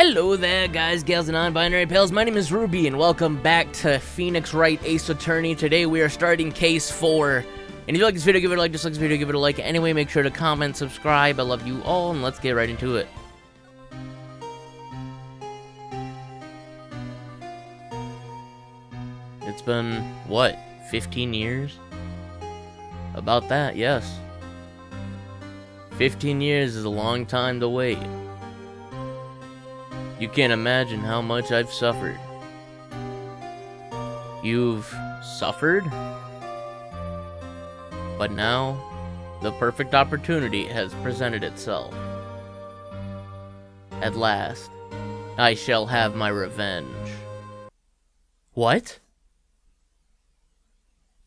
Hello there, guys, gals, and non-binary pals. My name is Ruby, and welcome back to Phoenix Wright Ace Attorney. Today we are starting Case 4. And if you like this video, give it a like. Dislike this video, give it a like. Anyway, make sure to comment, subscribe. I love you all, and let's get right into it. It's been, what, 15 years? About that, yes. 15 years is a long time to wait. You can't imagine how much I've suffered. You've suffered? But now, the perfect opportunity has presented itself. At last, I shall have my revenge. What?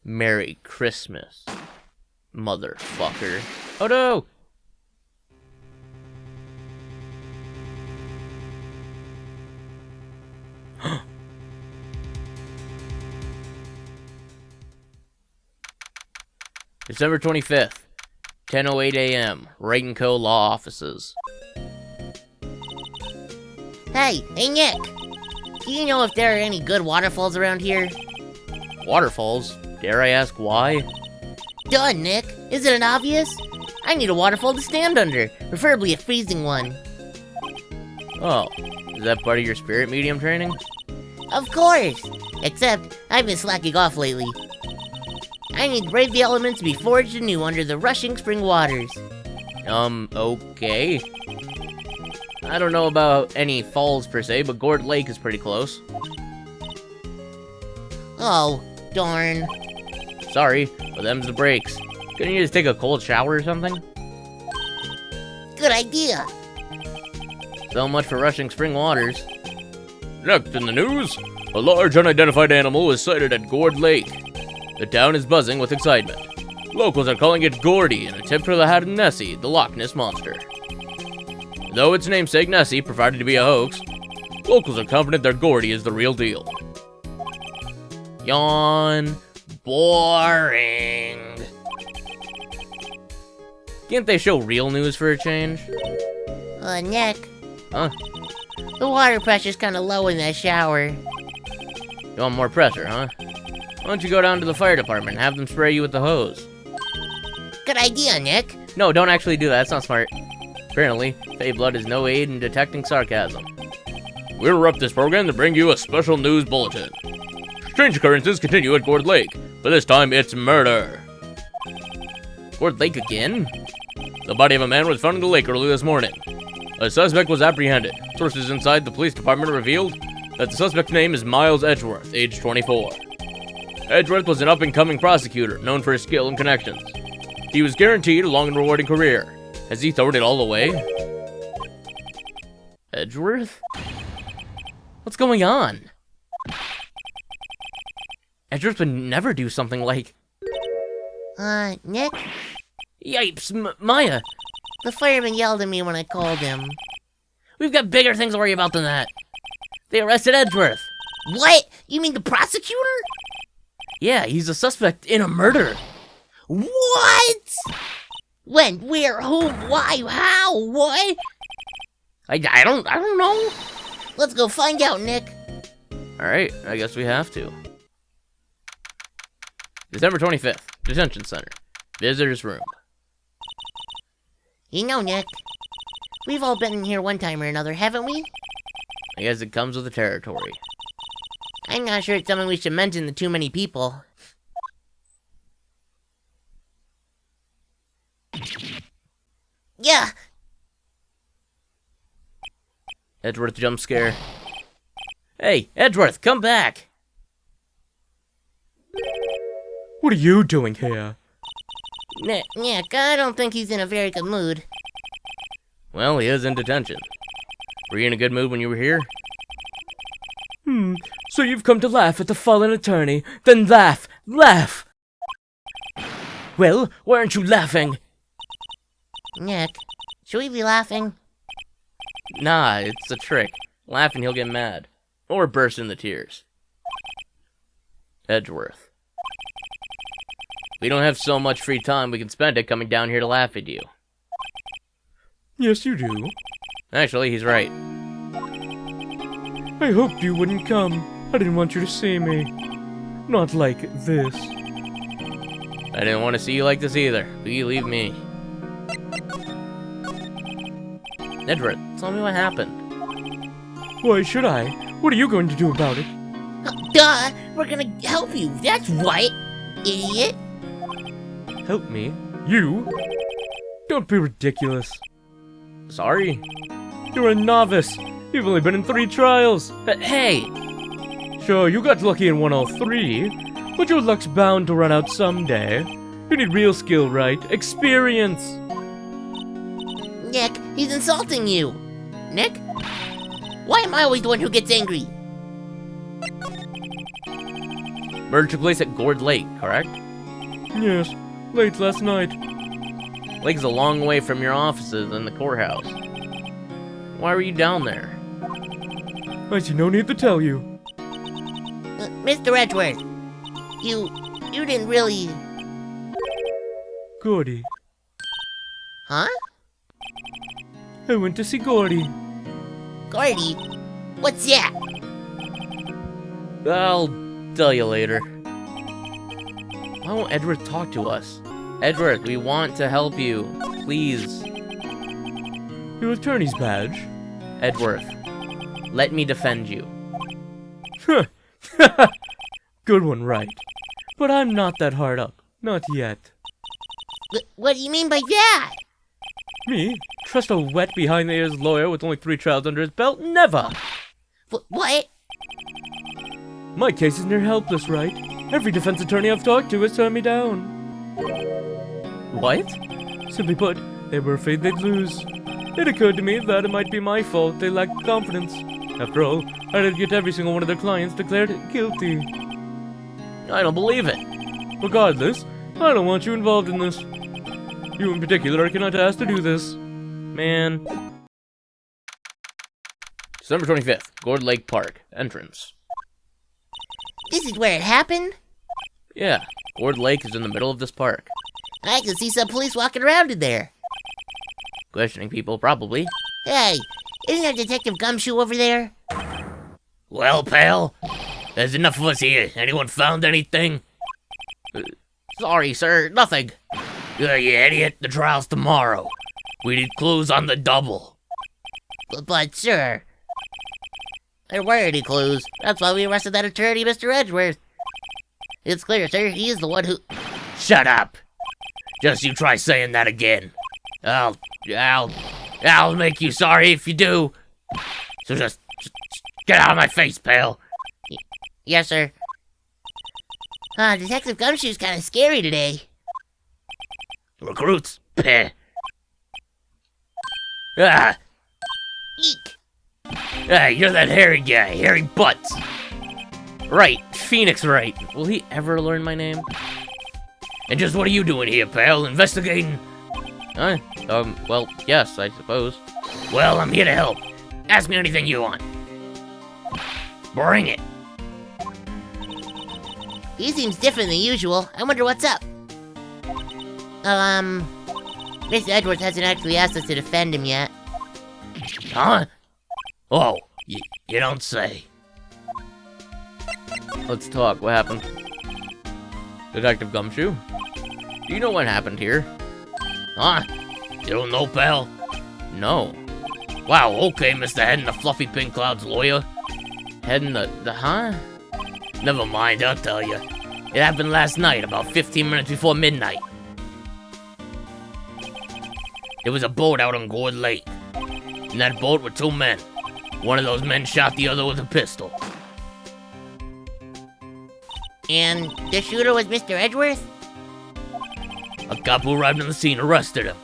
Merry Christmas, motherfucker. Oh no! December 25th, 10:08 a.m., Wright & Co. Law Offices. Hey Nick! Do you know if there are any good waterfalls around here? Waterfalls? Dare I ask why? Duh, Nick! Isn't it obvious? I need a waterfall to stand under, preferably a freezing one. Oh, is that part of your spirit medium training? Of course! Except, I've been slacking off lately. I need to brave the elements to be forged anew under the rushing spring waters. Okay. I don't know about any falls per se, but Gourd Lake is pretty close. Oh, darn. Sorry, but them's the breaks. Couldn't you just take a cold shower or something? Good idea! So much for rushing spring waters. Next in the news, a large unidentified animal was sighted at Gourd Lake. The town is buzzing with excitement. Locals are calling it Gordy in a tip for the hat of Nessie, the Loch Ness Monster. Though its namesake Nessie proved to be a hoax, locals are confident that Gordy is the real deal. Yawn. Boring. Can't they show real news for a change? Nick. Huh? The water pressure's kinda low in that shower. You want more pressure, huh? Why don't you go down to the fire department and have them spray you with the hose? Good idea, Nick. No, don't actually do that. That's not smart. Apparently, Fey Blood is no aid in detecting sarcasm. We interrupt this program to bring you a special news bulletin. Strange occurrences continue at Gourd Lake, but this time it's murder. Gourd Lake again? The body of a man was found in the lake early this morning. A suspect was apprehended. Sources inside the police department revealed that the suspect's name is Miles Edgeworth, age 24. Edgeworth was an up-and-coming prosecutor, known for his skill and connections. He was guaranteed a long and rewarding career. Has he thrown it all away? Edgeworth? What's going on? Edgeworth would never do something like... Nick? Yipes, Maya! The fireman yelled at me when I called him. We've got bigger things to worry about than that. They arrested Edgeworth. What? You mean the prosecutor? Yeah, he's a suspect in a murder. What? When? Where? Who? Why? How? What? I don't know. Let's go find out, Nick. Alright, I guess we have to. December 25th, Detention Center. Visitor's room. You know, Nick, we've all been in here one time or another, haven't we? I guess it comes with the territory. I'm not sure it's something we should mention to too many people. Yeah! Edgeworth jump scare. Hey, Edgeworth, come back! What are you doing here? Nick, I don't think he's in a very good mood. Well, he is in detention. Were you in a good mood when you were here? So you've come to laugh at the fallen attorney? Then laugh! Laugh! Well, why aren't you laughing? Nick, should we be laughing? Nah, it's a trick. Laugh and he'll get mad. Or burst into tears. Edgeworth. We don't have so much free time, we can spend it coming down here to laugh at you. Yes, you do. Actually, he's right. I hoped you wouldn't come. I didn't want you to see me. Not like this. I didn't want to see you like this either. Believe me. Edward, tell me what happened. Why should I? What are you going to do about it? Duh! We're gonna help you, that's right, idiot! Help me? You? Don't be ridiculous. Sorry. You're a novice. You've only been in 3 trials. But hey! Sure, you got lucky and won all 3, but your luck's bound to run out someday. You need real skill, right? Experience! Nick, he's insulting you! Nick? Why am I always the one who gets angry? Murder took place at Gourd Lake, correct? Yes, late last night. Lake's a long way from your offices and the courthouse. Why were you down there? I see no need to tell you. Mr. Edgeworth, you didn't really... Gordy. Huh? I went to see Gordy. Gordy? What's that? I'll tell you later. Why won't Edward talk to us? Edward, we want to help you. Please. Your attorney's badge? Edward, let me defend you. Good one, Wright. But I'm not that hard up. Not yet. What do you mean by that? Me? Trust a wet behind-the-ears lawyer with only 3 trials under his belt? Never! What? My case is near helpless, Wright. Every defense attorney I've talked to has turned me down. What? Simply put, they were afraid they'd lose. It occurred to me that it might be my fault they lacked confidence. After all, I did get every single one of their clients declared guilty. I don't believe it. Regardless, I don't want you involved in this. You in particular cannot ask to do this. Man. December 25th, Gourd Lake Park. Entrance. This is where it happened? Yeah, Gourd Lake is in the middle of this park. I can see some police walking around in there. Questioning people, probably. Hey, isn't that Detective Gumshoe over there? Well, pal, there's enough of us here. Anyone found anything? Sorry, sir, nothing. You idiot, the trial's tomorrow. We need clues on the double. But sir, there weren't any clues. That's why we arrested that attorney, Mr. Edgeworth. It's clear, sir, he is the one who... Shut up! Just you try saying that again. I'll make you sorry if you do. So just get out of my face, pal. Yes, sir. Detective Gumshoe's kind of scary today. Recruits? Peh. Ah! Eek! Hey, you're that hairy guy, hairy butts. Right, Phoenix Wright. Will he ever learn my name? And just what are you doing here, pal? Investigating? Well, yes, I suppose. Well, I'm here to help. Ask me anything you want. Bring it. He seems different than usual. I wonder what's up. Mr. Edwards hasn't actually asked us to defend him yet. Huh? Oh, you don't say. Let's talk. What happened? Detective Gumshoe? Do you know what happened here? Huh? You don't know, pal? No. Wow, okay, Mr. Head in the Fluffy Pink Cloud's lawyer. Head in the huh? Never mind, I'll tell you. It happened last night, about 15 minutes before midnight. There was a boat out on Gourd Lake. In that boat were 2 men. One of those men shot the other with a pistol. And the shooter was Mr. Edgeworth? A cop who arrived on the scene arrested him.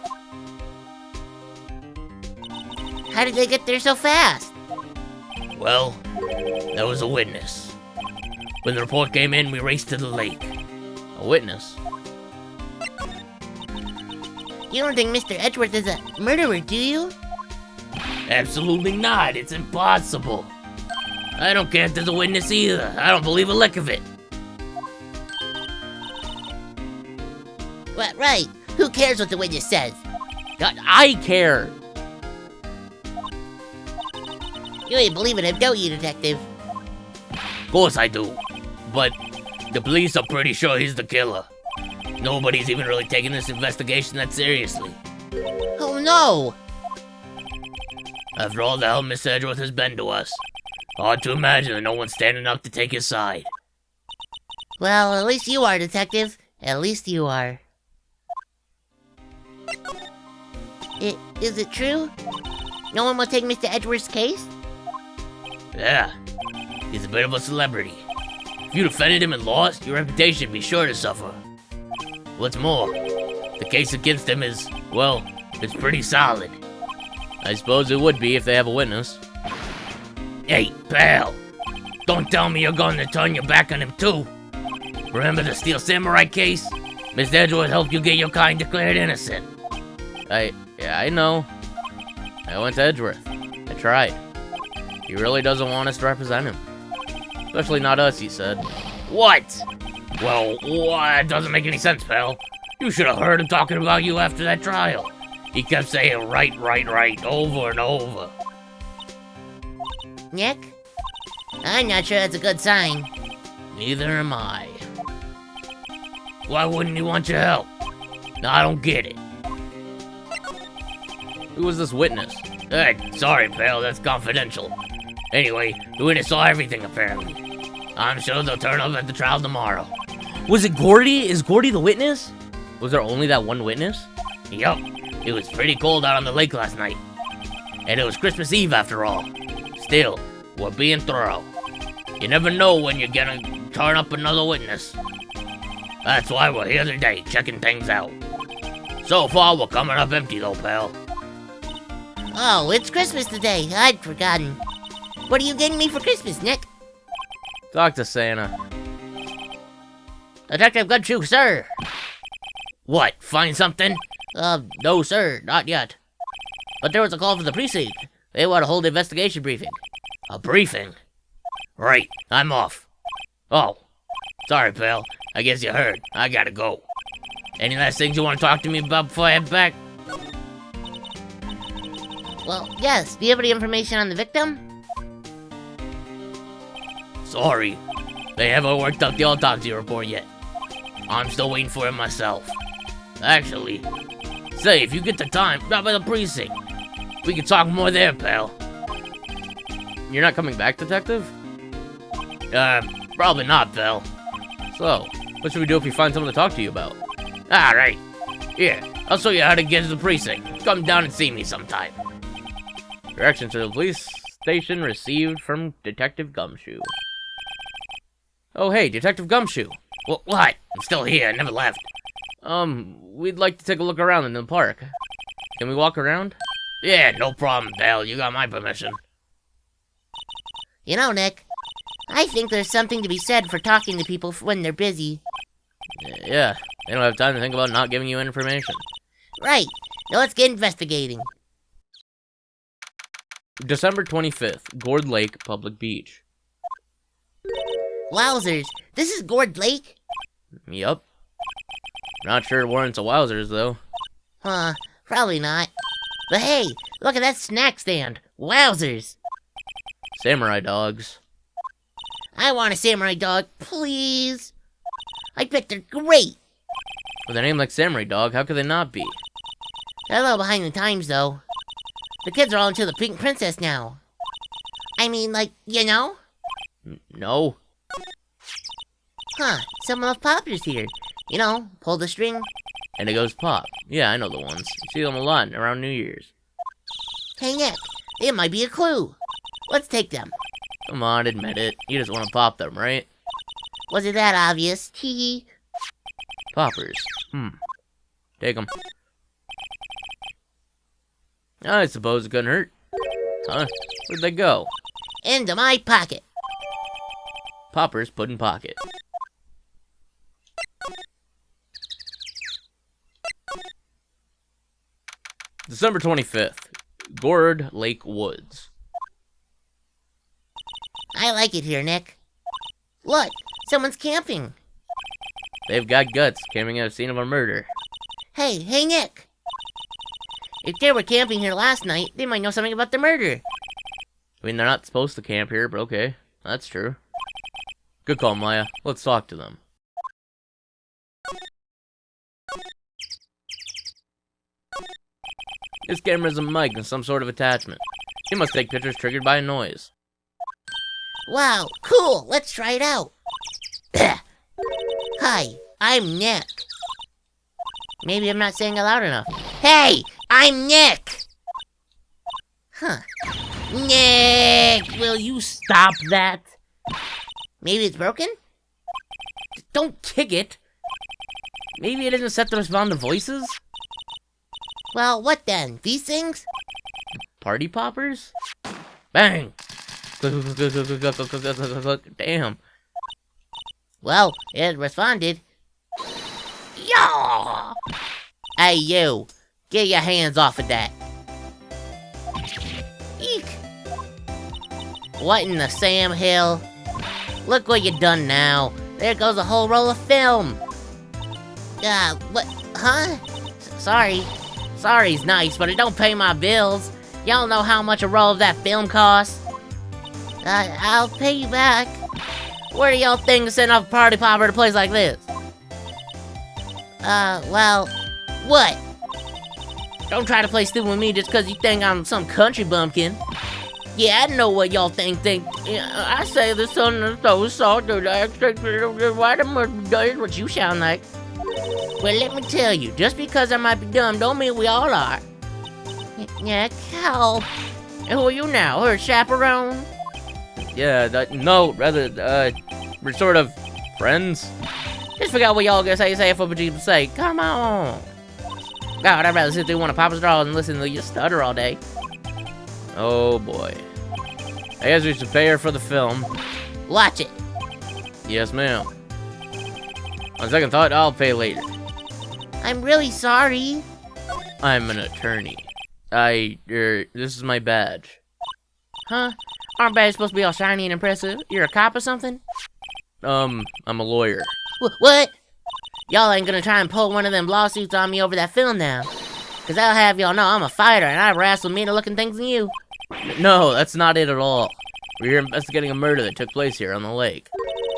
How did they get there so fast? Well, there was a witness. When the report came in, we raced to the lake. A witness? You don't think Mr. Edgeworth is a murderer, do you? Absolutely not. It's impossible. I don't care if there's a witness either. I don't believe a lick of it. Right. Who cares what the witness says? God, I care. You ain't believing it, don't you, Detective? Of course I do. But the police are pretty sure he's the killer. Nobody's even really taking this investigation that seriously. Oh no! After all the hell Mr. Edgeworth has been to us, hard to imagine that no one's standing up to take his side. Well, at least you are, Detective. At least you are. Is it true? No one will take Mr. Edgeworth's case? Yeah, he's a bit of a celebrity. If you defended him and lost, your reputation would be sure to suffer. What's more, the case against him is, well, it's pretty solid. I suppose it would be if they have a witness. Hey, pal, don't tell me you're going to turn your back on him too. Remember the Steel Samurai case? Mr. Edgeworth helped you get your kind declared innocent. Yeah, I know. I went to Edgeworth. I tried. He really doesn't want us to represent him. Especially not us, he said. What? Well, that doesn't make any sense, pal. You should have heard him talking about you after that trial. He kept saying right, over and over. Nick? I'm not sure that's a good sign. Neither am I. Why wouldn't he want your help? No, I don't get it. Who was this witness? Sorry, pal, that's confidential. Anyway, the witness saw everything, apparently. I'm sure they'll turn up at the trial tomorrow. Was it Gordy? Is Gordy the witness? Was there only that one witness? Yup. It was pretty cold out on the lake last night. And it was Christmas Eve after all. Still, we're being thorough. You never know when you're gonna turn up another witness. That's why we're here today, checking things out. So far, we're coming up empty though, pal. Oh, it's Christmas today. I'd forgotten. What are you getting me for Christmas, Nick? Talk to Santa. Detective Gumshoe, sir. What, find something? No, sir, not yet. But there was a call from the precinct. They want to hold an investigation briefing. A briefing? Right, I'm off. Oh, sorry, pal. I guess you heard. I gotta go. Any last things you want to talk to me about before I head back? Well, yes. Do you have any information on the victim? Sorry. They haven't worked out the autopsy report yet. I'm still waiting for it myself. Actually, say, if you get the time, drop by the precinct. We can talk more there, pal. You're not coming back, Detective? Probably not, pal. So, what should we do if we find someone to talk to you about? Alright. Here, I'll show you how to get to the precinct. Come down and see me sometime. Directions to the police station received from Detective Gumshoe. Oh, hey, Detective Gumshoe. What? I'm still here. I never left. We'd like to take a look around in the park. Can we walk around? Yeah, no problem, pal. You got my permission. You know, Nick, I think there's something to be said for talking to people when they're busy. Yeah, they don't have time to think about not giving you information. Right. Now let's get investigating. December 25th, Gourd Lake, Public Beach. Wowzers, this is Gourd Lake? Yup. Not sure it warrants a wowzers, though. Huh, probably not. But hey, look at that snack stand. Wowzers. Samurai dogs. I want a samurai dog, please. I bet they're great. With a name like Samurai Dog, how could they not be? They're a little behind the times, though. The kids are all into the Pink Princess now. I mean, like, you know? No. Huh, some of Popper's here. You know, pull the string. And it goes pop. Yeah, I know the ones. You see them a lot around New Year's. Hey, Nick, it might be a clue. Let's take them. Come on, admit it. You just want to pop them, right? Was it that obvious? Tee. Poppers. Take them. I suppose it couldn't hurt. Huh? Where'd they go? Into my pocket. Poppers put in pocket. December 25th, Gourd Lake Woods. I like it here, Nick. Look, someone's camping. They've got guts, camping at a scene of a murder. Hey, Nick. If they were camping here last night, they might know something about the murder. I mean, they're not supposed to camp here, but okay. That's true. Good call, Maya. Let's talk to them. This camera is a mic and some sort of attachment. It must take pictures triggered by a noise. Wow, cool. Let's try it out. Hi, I'm Nick. Maybe I'm not saying it loud enough. Hey, I'm Nick. Huh. Nick, will you stop that? Maybe it's broken? Don't kick it! Maybe it isn't set to respond to voices? Well, what then? These things? Party poppers? Bang! Damn. Well, it responded. Yaw! Hey, you. Get your hands off of that. Eek. What in the Sam Hill? Look what you done now. There goes a whole roll of film. What? Huh? Sorry. Sorry's nice, but it don't pay my bills. Y'all know how much a roll of that film costs? I'll pay you back. Where do y'all think to send off a party popper to a place like this? Well, what? Don't try to play stupid with me just because you think I'm some country bumpkin. Yeah, I know what y'all think. I say this on the so salted. I expect why the is what you sound like. Well, let me tell you, just because I might be dumb don't mean we all are. Yeah, Cal. And who are you now? Her chaperone? Yeah, no, rather, we're sort of friends. Just forgot what y'all gonna say for what you say. Come on. God, I'd rather sit through one of Papa's draws and listen to you stutter all day. Oh boy. I guess we should pay her for the film. Watch it. Yes, ma'am. On second thought, I'll pay later. I'm really sorry. I'm an attorney. This is my badge. Huh? Aren't badges supposed to be all shiny and impressive? You're a cop or something? I'm a lawyer. What? Y'all ain't gonna try and pull one of them lawsuits on me over that film now. Cause I'll have y'all know I'm a fighter and I wrestle meaner looking things than you. No, that's not it at all. We're here investigating a murder that took place here on the lake.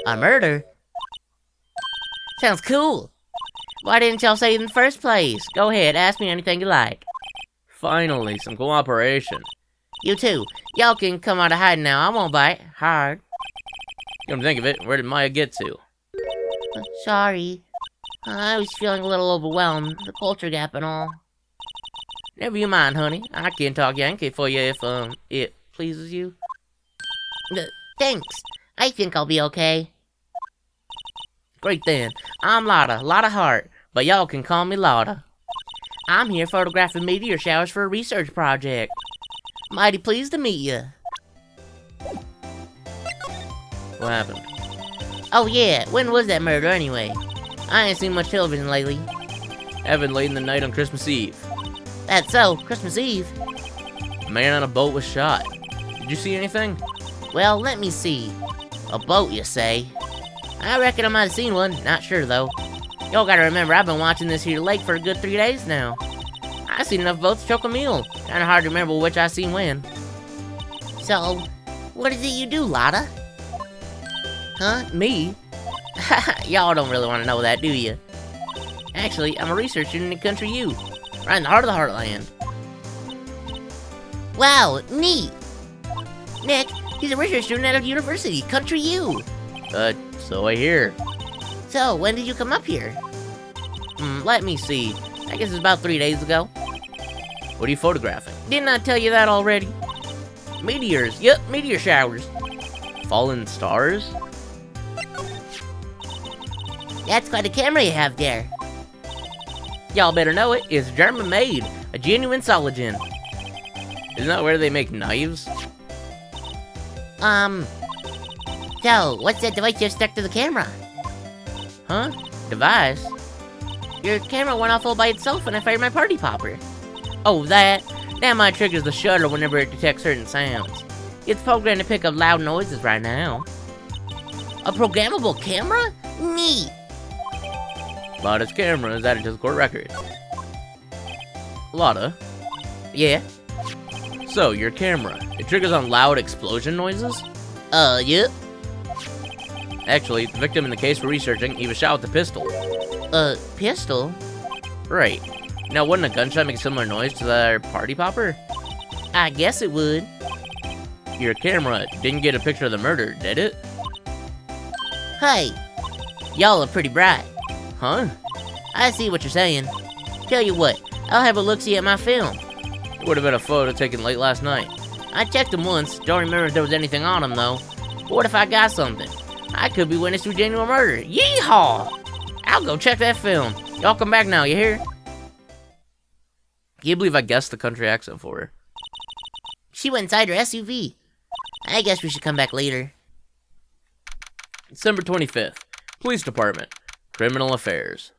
A murder? Sounds cool. Why didn't y'all say it in the first place? Go ahead, ask me anything you like. Finally, some cooperation. You too. Y'all can come out of hiding now. I won't bite. Hard. Come to think of it, where did Maya get to? Sorry. I was feeling a little overwhelmed. The culture gap and all. Never you mind, honey. I can talk Yankee for you if, it pleases you. Thanks. I think I'll be okay. Great then. I'm Lotta Hart, but y'all can call me Lotta. I'm here photographing meteor showers for a research project. Mighty pleased to meet you. What happened? Oh yeah, when was that murder anyway? I ain't seen much television lately. Happened late in the night on Christmas Eve. That's so, Christmas Eve. A man on a boat was shot. Did you see anything? Well, let me see. A boat, you say? I reckon I might have seen one, not sure though. Y'all gotta remember, I've been watching this here lake for a good 3 days now. I seen enough boats to choke a mule. Kinda hard to remember which I seen when. So, what is it you do, Lotta? Huh? Me? Y'all don't really want to know that, do you? Actually, I'm a research student in Country U. Right in the heart of the heartland. Wow, neat! Nick, he's a research student at a university, Country U. So I hear. So, when did you come up here? Let me see. I guess it's about 3 days ago. What are you photographing? Didn't I tell you that already? Meteors. Yep, meteor showers. Fallen stars? That's quite a camera you have there. Y'all better know it. It's German made. A genuine Soligen. Isn't that where they make knives? So, what's that device you stuck to the camera? Huh? Device? Your camera went off all by itself when I fired my party popper. Oh, that? That might triggers the shutter whenever it detects certain sounds. It's programmed to pick up loud noises right now. A programmable camera? Neat! Lotta's camera is added to the court record. Lotta? Yeah? So, your camera. It triggers on loud explosion noises? Yep. Actually, the victim in the case we're researching, he was shot with a pistol. Pistol? Right. Now, wouldn't a gunshot make a similar noise to their party popper? I guess it would. Your camera didn't get a picture of the murder, did it? Hey, y'all are pretty bright. Huh? I see what you're saying. Tell you what, I'll have a look-see at my film. It would have been a photo taken late last night. I checked them once, don't remember if there was anything on them though. But what if I got something? I could be witness to a genuine murder. Yeehaw! I'll go check that film. Y'all come back now, you hear? Can you believe I guessed the country accent for her? She went inside her SUV. I guess we should come back later. December 25th. Police Department. Criminal Affairs.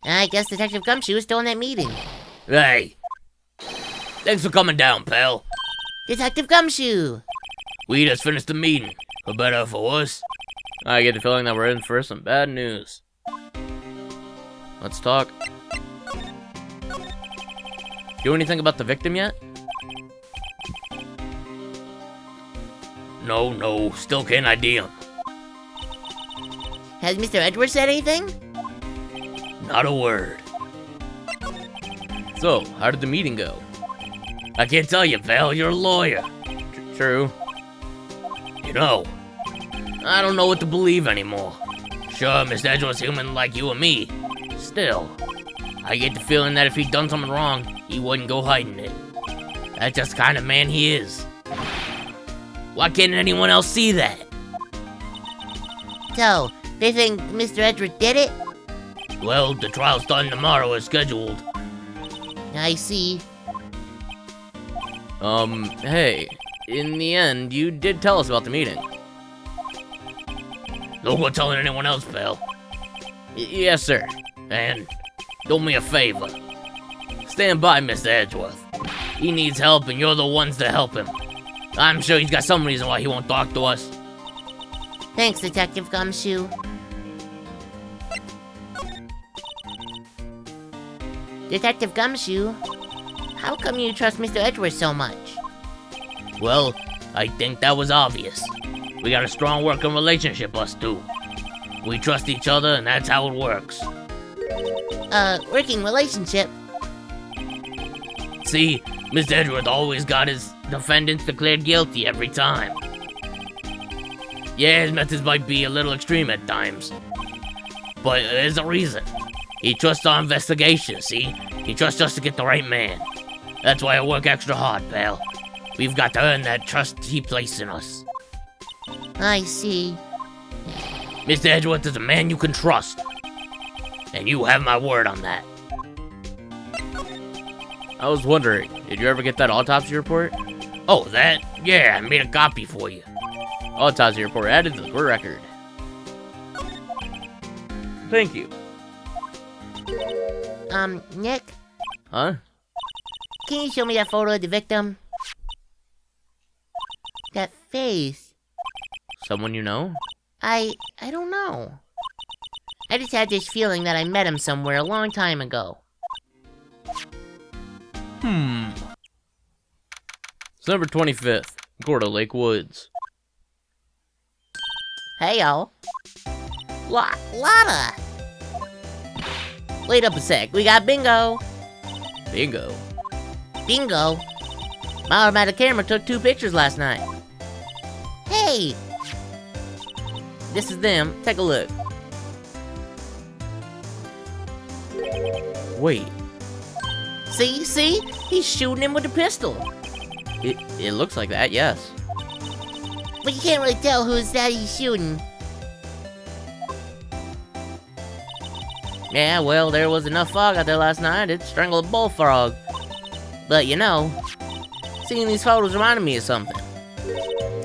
I guess Detective Gumshoe is still in that meeting. Hey! Thanks for coming down, pal. Detective Gumshoe! We just finished the meeting. For better or for worse. I get the feeling that we're in for some bad news. Let's talk. Do anything about the victim yet? No, still can't ID him. Has Mr. Edwards said anything? Not a word. So, how did the meeting go? I can't tell you, pal, you're a lawyer. True. You know, I don't know what to believe anymore. Sure, Mr. Edwards human like you and me. Still, I get the feeling that if he'd done something wrong, he wouldn't go hiding it. That's just the kind of man he is. Why can't anyone else see that? So, they think Mr. Edwards did it? Well, the trial's starting tomorrow as scheduled. I see. Hey, in the end, you did tell us about the meeting. Don't go telling anyone else, pal. Yes, sir. And do me a favor. Stand by Mr. Edgeworth. He needs help, and you're the ones to help him. I'm sure he's got some reason why he won't talk to us. Thanks, Detective Gumshoe. Detective Gumshoe, how come you trust Mr. Edwards so much? Well, I think that was obvious. We got a strong working relationship, us two. We trust each other, and that's how it works. Working relationship? See, Mr. Edward always got his defendants declared guilty every time. Yeah, his methods might be a little extreme at times. But there's a reason. He trusts our investigation, see? He trusts us to get the right man. That's why I work extra hard, pal. We've got to earn that trust he placed in us. I see. Mr. Edgeworth is a man you can trust. And you have my word on that. I was wondering, did you ever get that autopsy report? Oh, that? Yeah, I made a copy for you. Autopsy report added to the court record. Thank you. Nick? Huh? Can you show me that photo of the victim? That face. Someone you know? I don't know. I just had this feeling that I met him somewhere a long time ago. December 25th, Gorda Lake Woods. Hey, y'all. Lotta! Wait up a sec, we got bingo! Bingo. Bingo? My automatic camera took 2 pictures last night. Hey! This is them, take a look. Wait, See? He's shooting him with a pistol. it looks like that, yes. But you can't really tell who's that he's shooting. Yeah, well, there was enough fog out there last night, it strangled a bullfrog. But you know, seeing these photos reminded me of something.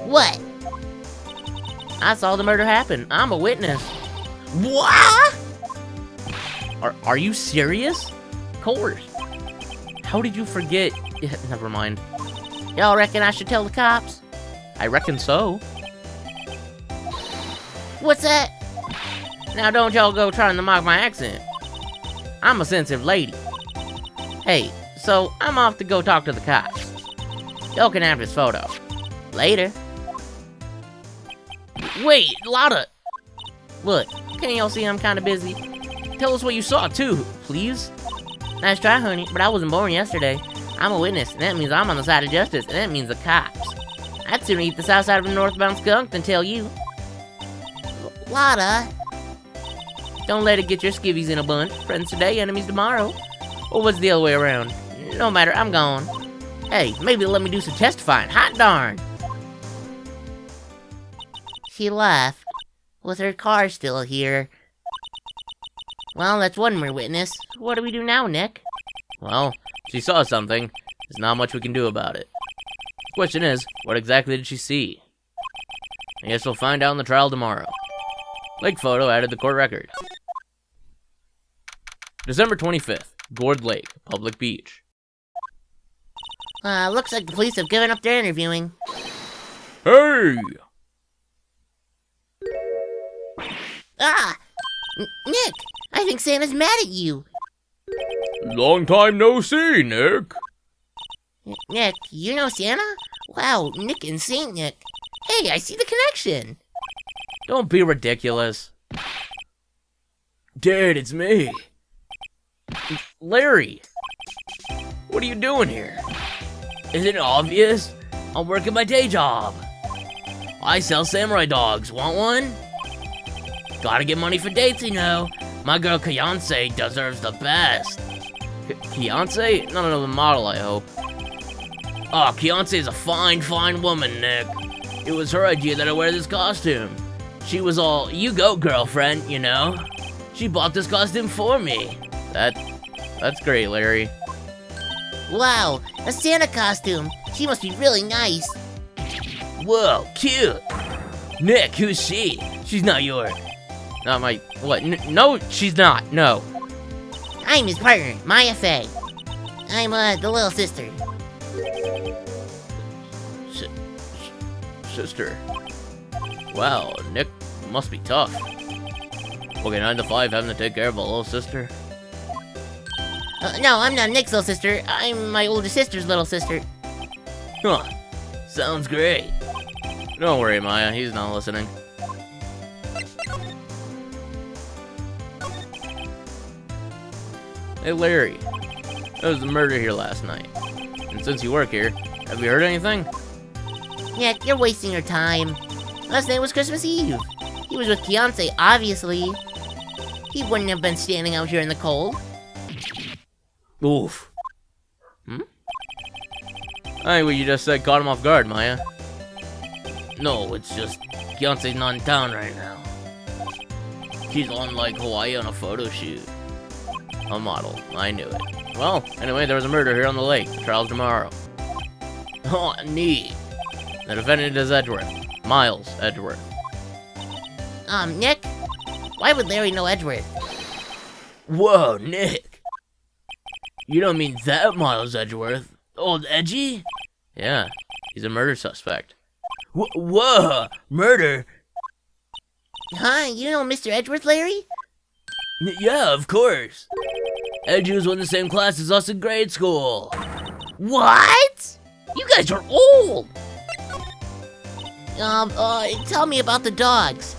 What? I saw the murder happen. I'm a witness. What? Are you serious? Of course. How did you forget? Never mind. Y'all reckon I should tell the cops? I reckon so. What's that? Now don't y'all go trying to mock my accent. I'm a sensitive lady. Hey, so I'm off to go talk to the cops. Y'all can have this photo. Later. Wait, Lotta! Look, can y'all see I'm kinda busy? Tell us what you saw, too, please. Nice try, honey, but I wasn't born yesterday. I'm a witness, and that means I'm on the side of justice, and that means the cops. I'd sooner eat the south side of a northbound skunk than tell you. Lotta! Don't let it get your skivvies in a bunch. Friends today, enemies tomorrow. Or was it the other way around? No matter, I'm gone. Hey, maybe let me do some testifying. Hot darn! She left, with her car still here. Well, that's one more witness. What do we do now, Nick? Well, she saw something. There's not much we can do about it. Question is, what exactly did she see? I guess we'll find out in the trial tomorrow. Lake photo added to court record. December 25th, Gourd Lake, public beach. Looks like the police have given up their interviewing. Hey! Ah! Nick! I think Santa's mad at you. Long time no see, Nick. Nick, you know Santa? Wow, Nick and Saint Nick. Hey, I see the connection. Don't be ridiculous. Dad, it's me. Larry! What are you doing here? Isn't it obvious? I'm working my day job. I sell samurai dogs. Want one? Gotta get money for dates, you know. My girl Beyonce deserves the best. Beyonce? Not another model, I hope. Oh, Beyonce is a fine, fine woman, Nick. It was her idea that I wear this costume. She was all, you go, girlfriend, you know? She bought this costume for me. That's great, Larry. Wow, a Santa costume. She must be really nice. Whoa, cute. Nick, who's she? She's not yours. Not my, what? No, she's not, no. I'm his partner, Maya Faye. I'm, the little sister. Sister. Wow, Nick must be tough. Okay, 9 to 5 having to take care of a little sister. No, I'm not Nick's little sister. I'm my older sister's little sister. Huh. Sounds great. Don't worry, Maya. He's not listening. Hey, Larry. There was a murder here last night. And since you work here, have you heard anything? Nick, you're wasting your time. Last night was Christmas Eve. He was with Beyonce, obviously. He wouldn't have been standing out here in the cold. Oof. I think what you just said caught him off guard, Maya. No, it's just Beyonce's not in town right now. She's on, like, Hawaii on a photo shoot. A model. I knew it. Well, anyway, there was a murder here on the lake. The trial's tomorrow. Oh, neat. The defendant is Edgeworth. Miles Edgeworth. Nick? Why would Larry know Edgeworth? Whoa, Nick. You don't mean that Miles Edgeworth? Old Edgy? Yeah, he's a murder suspect. Whoa, murder? Huh? You know Mr. Edgeworth, Larry? Yeah, of course. Edgy was in the same class as us in grade school. What? You guys are old! Tell me about the dogs.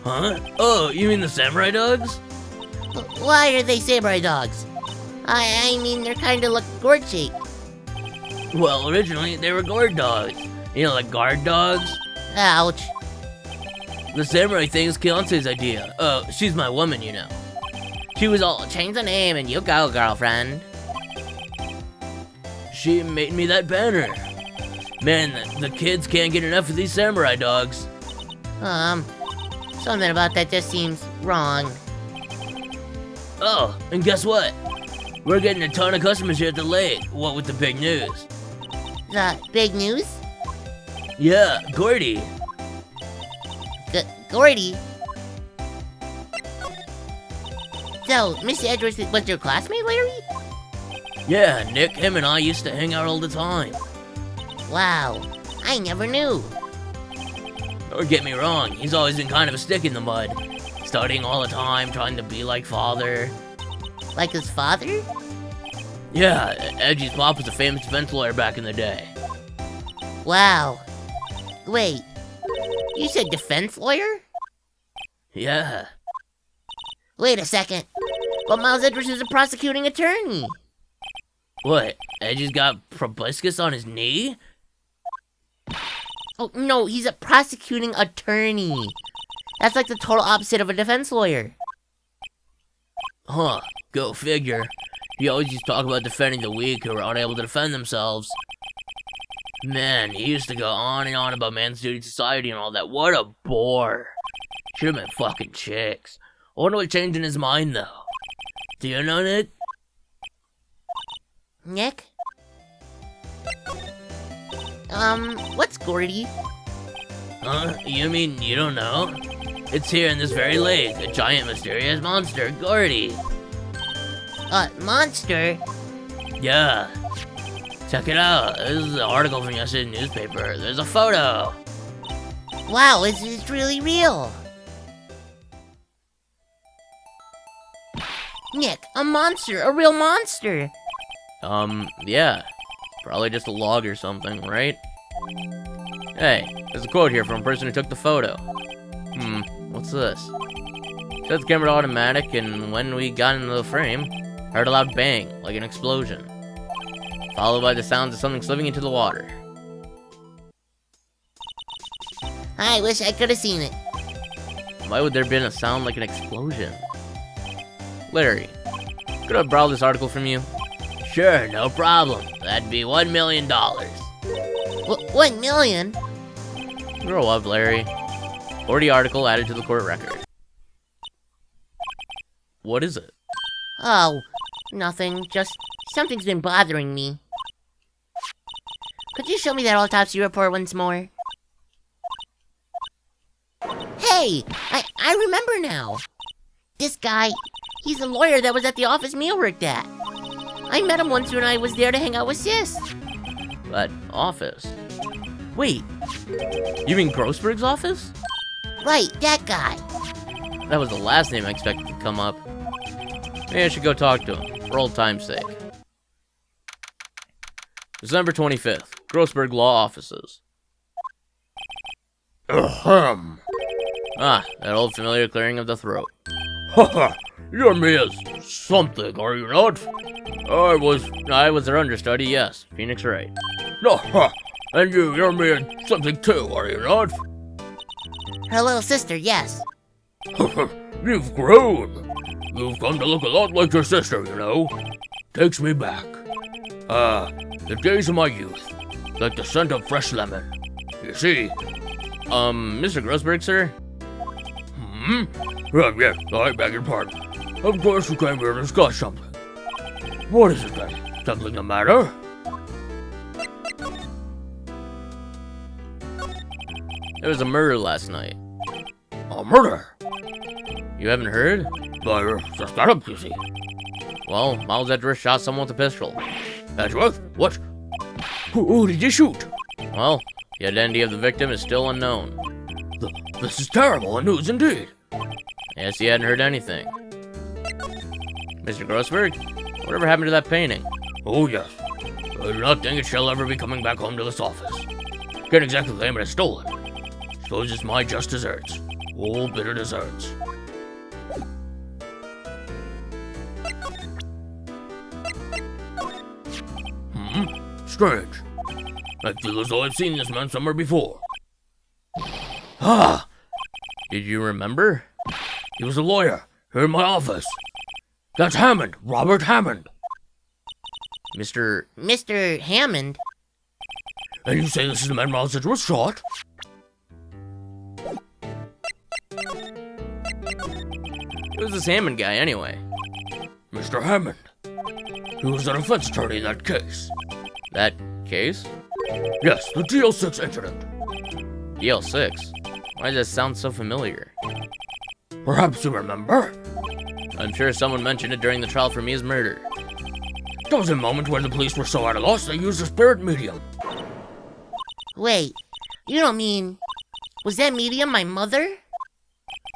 Huh? Oh, you mean the samurai dogs? Why are they samurai dogs? I mean, they're kinda like gourd-shaped. Well, originally, they were guard dogs. You know, like guard dogs? Ouch. The samurai thing is Beyonce's idea. She's my woman, you know. She was all, change the name and you go, girlfriend. She made me that banner. Man, the kids can't get enough of these samurai dogs. Something about that just seems wrong. Oh, and guess what? We're getting a ton of customers here at the lake. What with the big news? The big news? Yeah, Gordy. Gordy? So, Mr. Edwards was your classmate, Larry? Yeah, Nick, him and I used to hang out all the time. Wow, I never knew. Don't get me wrong, he's always been kind of a stick in the mud. Studying all the time, trying to be like father. Like his father? Yeah, Edgy's pop was a famous defense lawyer back in the day. Wow. Wait, you said defense lawyer? Yeah. Wait a second. But Miles Edwards is a prosecuting attorney. What? Edgy's got proboscis on his knee? Oh, no, he's a prosecuting attorney. That's like the total opposite of a defense lawyer. Huh, go figure. He always used to talk about defending the weak who were unable to defend themselves. Man, he used to go on and on about man's duty to society and all that. What a bore. Should've been fucking chicks. I wonder what changed in his mind, though. Do you know, Nick? Nick? What's Gordy? Huh? You mean you don't know? It's here in this very lake, a giant mysterious monster, Gordy. Monster? Yeah. Check it out. This is an article from yesterday's newspaper. There's a photo. Wow, it's really real. Nick, a monster, a real monster. Yeah. Probably just a log or something, right? Hey, there's a quote here from a person who took the photo. What's this? Set the camera to automatic, and when we got into the frame, I heard a loud bang, like an explosion, followed by the sounds of something slipping into the water. I wish I could have seen it. Why would there have been a sound like an explosion? Larry, could I borrow this article from you? Sure, no problem. That'd be $1 million. 1 million? Grow up, Larry. Or the article added to the court record. What is it? Oh, nothing. Just something's been bothering me. Could you show me that autopsy report once more? Hey! I remember now. This guy, he's a lawyer that was at the office me worked at. I met him once when I was there to hang out with Sis. That office? Wait, you mean Grossberg's office? Right, that guy. That was the last name I expected to come up. Maybe I should go talk to him, for old time's sake. December 25th, Grossberg Law Offices. Ahem. Ah, that old familiar clearing of the throat. Haha, you're me as something, are you not? I was their understudy, yes. Phoenix Wright. Ha! And you're me as something too, are you not? Her little sister, yes. You've grown. You've come to look a lot like your sister, you know. Takes me back. The days of my youth. Like the scent of fresh lemon. You see? Mr. Grossberg, sir? Yes, I beg your pardon. Of course you came here to discuss something. What is it then? Something the matter? There was a murder last night. A murder? You haven't heard? I just got up, you see. Well, Miles Edwards shot someone with a pistol. Edgeworth? What? Who did you shoot? Well, the identity of the victim is still unknown. This is terrible news indeed. Yes, he hadn't heard anything. Mr. Grossberg, whatever happened to that painting? Oh, yes. I do not think it shall ever be coming back home to this office. Can't exactly claim it as stolen. Suppose it's my just desserts. Old bitter desserts. Strange. I feel as though I've seen this man somewhere before. Did you remember? He was a lawyer here in my office. That's Hammond, Robert Hammond. Mr. Hammond? And you say this is the man Miles Edwards shot? Who's this Hammond guy, anyway? Mr. Hammond. He was a defense attorney in that case. That case? Yes, the DL6 incident. DL6? Why does that sound so familiar? Perhaps you remember? I'm sure someone mentioned it during the trial for Mia's murder. There was a moment where the police were so at a loss they used a spirit medium. Wait, you don't mean... Was that medium my mother?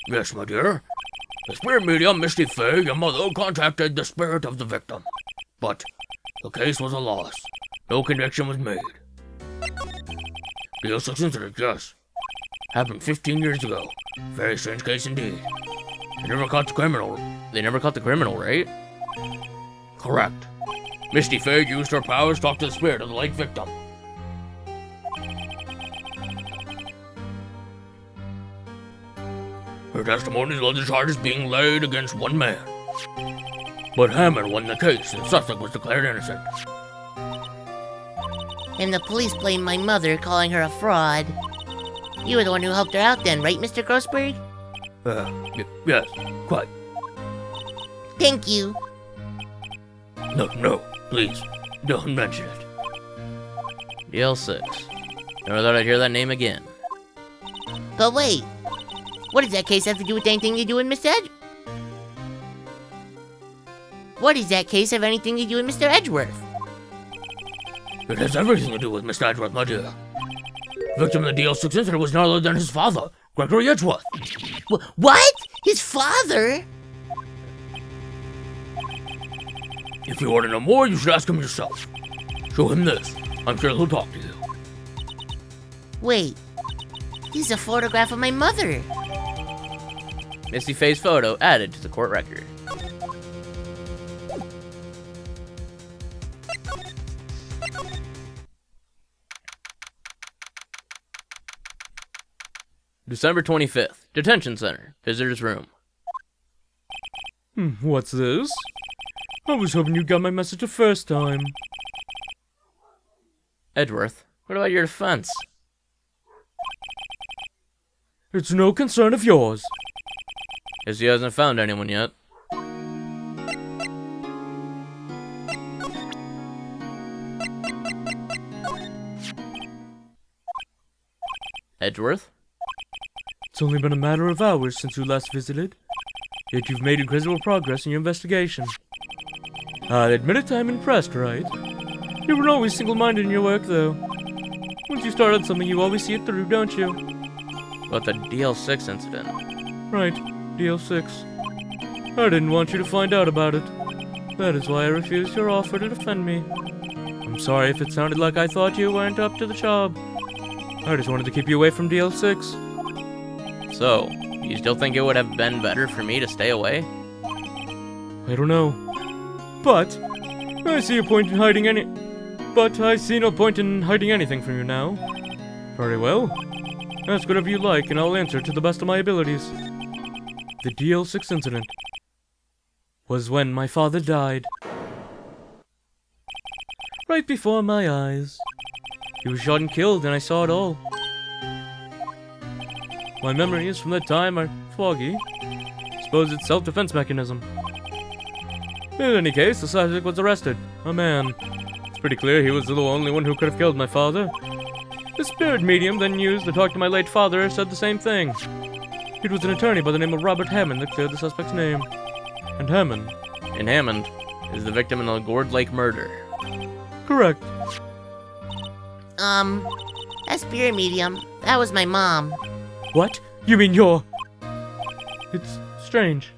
Yes, my dear. The spirit medium, Misty Fay, your mother, contacted the spirit of the victim. But The case was a loss. No connection was made. The L6 incident, yes. Happened 15 years ago. Very strange case indeed. They never caught the criminal. They never caught the criminal, right? Correct. Misty Faye used her powers to talk to the spirit of the late victim. Her testimony led to charges being laid against one man. But Hammond won the case and Sussex was declared innocent. And the police blamed my mother, calling her a fraud. You were the one who helped her out then, right, Mr. Grossberg? Yes, quite. Thank you. No, please, don't mention it. DL6. Never thought I'd hear that name again. But wait, what does that case have to do with anything to do with Mr. What does that case have anything to do with Mr. Edgeworth? It has everything to do with Mr. Edgeworth, my dear. Victim of the DL6 incident was none other than his father, Gregory Edgeworth. What? His father? If you want to know more, you should ask him yourself. Show him this. I'm sure he'll talk to you. Wait, this is a photograph of my mother. Misty Faye's photo added to the court record. December 25th, Detention Center, Visitor's Room. What's this? I was hoping you got my message the first time. Edgeworth, what about your defense? It's no concern of yours. Guess he hasn't found anyone yet. Edgeworth? It's only been a matter of hours since you last visited, yet you've made incredible progress in your investigation. I'll admit it, I'm impressed, Wright. You were always single-minded in your work, though. Once you start on something, you always see it through, don't you? About the DL6 incident. Right, DL6. I didn't want you to find out about it. That is why I refused your offer to defend me. I'm sorry if it sounded like I thought you weren't up to the job. I just wanted to keep you away from DL6. So, you still think it would have been better for me to stay away? I don't know. But I see no point in hiding anything from you now. Very well. Ask whatever you like, and I'll answer to the best of my abilities. The DL6 incident was when my father died. Right before my eyes. He was shot and killed, and I saw it all. My memories from that time are foggy. Suppose it's self-defense mechanism. In any case, the suspect was arrested. A man. It's pretty clear he was the only one who could have killed my father. The spirit medium then used to talk to my late father said the same thing. It was an attorney by the name of Robert Hammond that cleared the suspect's name. And Hammond Is the victim in the Gourd Lake murder. Correct. That spirit medium, that was my mom. What? You mean you're... It's strange.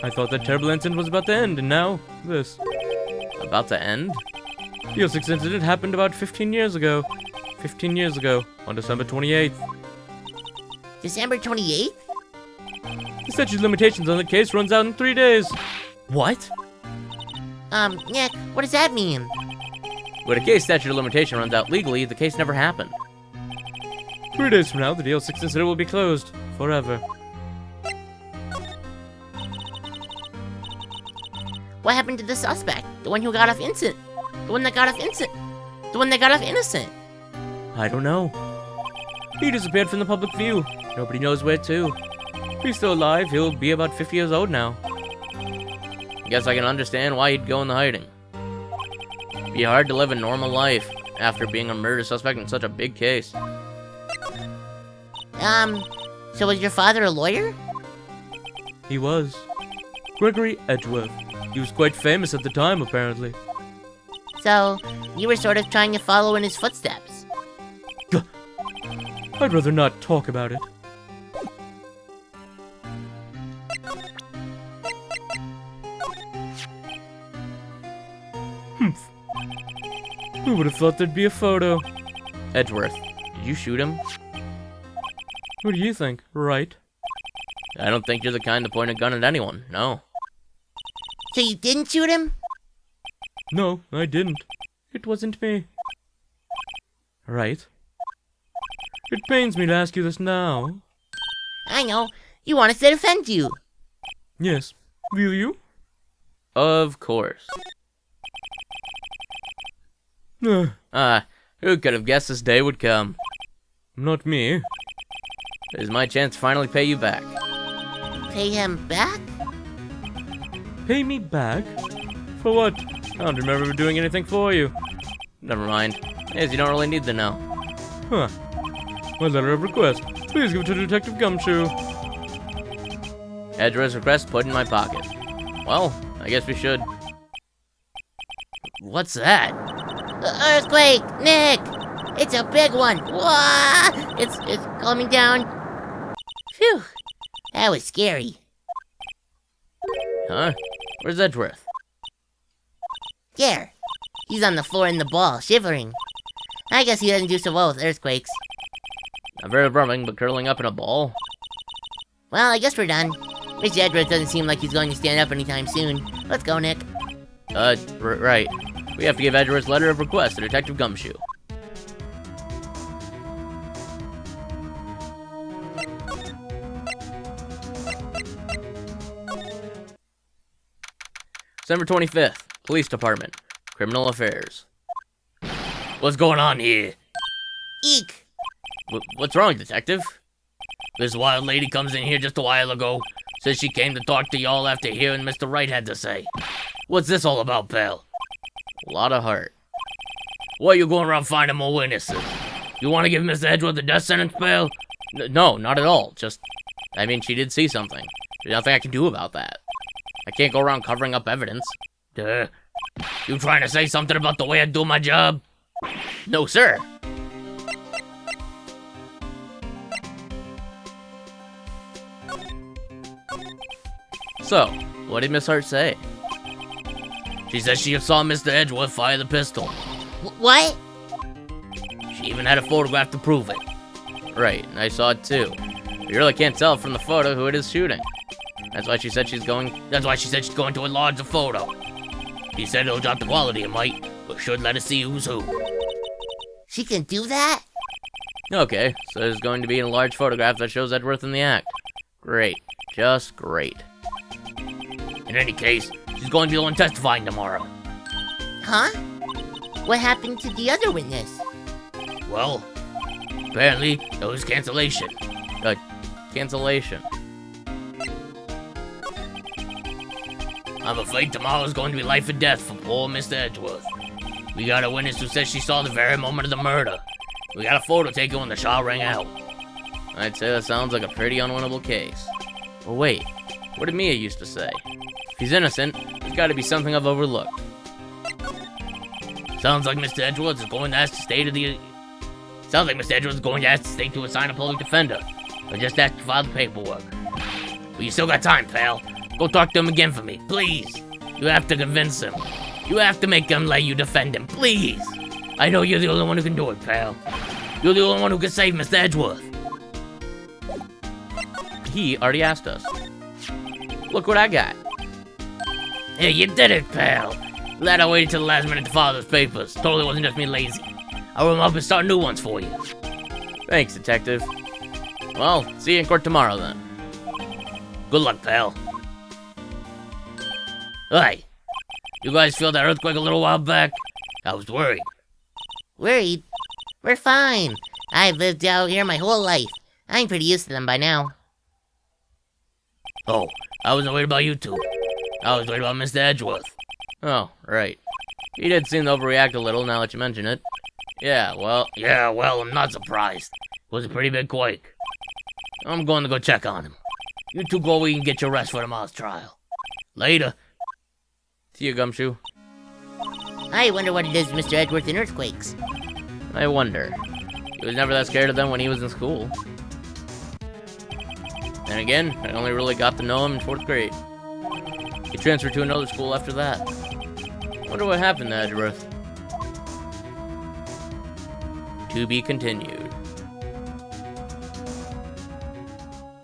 I thought that terrible incident was about to end, and now, this. About to end? The 06 incident happened about 15 years ago. 15 years ago, on December 28th. December 28th? The statute of limitations on the case runs out in 3 days. What? Nick, what does that mean? When a case statute of limitation runs out legally, the case never happened. 3 days from now, the DL6 incident will be closed. Forever. What happened to the suspect? The one who got off innocent? The one that got off innocent? I don't know. He disappeared from the public view. Nobody knows where to. If he's still alive, he'll be about 50 years old now. Guess I can understand why he'd go into hiding. Be hard to live a normal life after being a murder suspect in such a big case. So was your father a lawyer? He was. Gregory Edgeworth. He was quite famous at the time, apparently. So, you were sort of trying to follow in his footsteps. I'd rather not talk about it. Who would have thought there'd be a photo? Edgeworth, did you shoot him? What do you think, Wright? I don't think you're the kind to point a gun at anyone, no. So you didn't shoot him? No, I didn't. It wasn't me. Right? It pains me to ask you this now. I know. You want us to defend you. Yes. Will you? Of course. Who could have guessed this day would come? Not me. It is my chance to finally pay you back. Pay him back? Pay me back? For what? I don't remember doing anything for you. Never mind. As you don't really need to know. Huh. My letter of request. Please give it to Detective Gumshoe. Edgeworth's request put in my pocket. Well, I guess we should. What's that? Earthquake! Nick! It's a big one! Wah! It's coming down. Phew. That was scary. Huh? Where's Edgeworth? There. He's on the floor in the ball, shivering. I guess he doesn't do so well with earthquakes. Not very rumbling, but curling up in a ball. Well, I guess we're done. Mr. Edwards doesn't seem like he's going to stand up anytime soon. Let's go, Nick. Right. We have to give Edgeworth's letter of request to Detective Gumshoe. December 25th, Police Department, Criminal Affairs. What's going on here? Eek! What's wrong, Detective? This wild lady comes in here just a while ago. Says she came to talk to y'all after hearing Mr. Wright had to say. What's this all about, pal? A lot of heart. Why are you going around finding more witnesses? You want to give Mr. Edgeworth the death sentence, pal? No, not at all. Just, I mean, she did see something. There's nothing I can do about that. I can't go around covering up evidence. Duh. You trying to say something about the way I do my job? No, sir. So, what did Miss Hart say? She says she saw Mr. Edgeworth fire the pistol. What? She even had a photograph to prove it. Right, and I saw it too. You really can't tell from the photo who it is shooting. That's why she said she's going to enlarge the photo. She said it'll drop the quality, it might, but should let us see who's who. She can do that? Okay, so there's going to be a large photograph that shows Edgeworth in the act. Great. Just great. In any case, she's going to be the one testifying tomorrow. Huh? What happened to the other witness? Well, apparently there was cancellation. Cancellation. I'm afraid tomorrow's going to be life or death for poor Mr. Edgeworth. We got a witness who says she saw the very moment of the murder. We got a photo taken when the shot rang out. I'd say that sounds like a pretty unwinnable case. Well, wait. What did Mia used to say? If he's innocent, there's got to be something I've overlooked. Sounds like Mr. Edgeworth is going to ask the state to assign a public defender, or just ask to file the paperwork. But you still got time, pal. Go talk to him again for me, please. You have to convince him. You have to make him let you defend him, please. I know you're the only one who can do it, pal. You're the only one who can save Mr. Edgeworth. He already asked us. Look what I got. Hey, you did it, pal. Glad I waited till the last minute to file those papers. Totally wasn't just me lazy. I'll roll them up and start new ones for you. Thanks, Detective. Well, see you in court tomorrow, then. Good luck, pal. Hey, you guys feel that earthquake a little while back? I was worried. Worried? We're fine. I've lived out here my whole life. I'm pretty used to them by now. Oh, I wasn't worried about you two. I was worried about Mr. Edgeworth. Oh, right. He did seem to overreact a little now that you mention it. Yeah, well, I'm not surprised. It was a pretty big quake. I'm going to go check on him. You two go where you can get your rest for tomorrow's trial. Later. See you, Gumshoe. I wonder what it is with Mr. Edgeworth and earthquakes. I wonder. He was never that scared of them when he was in school. And again, I only really got to know him in 4th grade. He transferred to another school after that. Wonder what happened to Edgeworth. To be continued.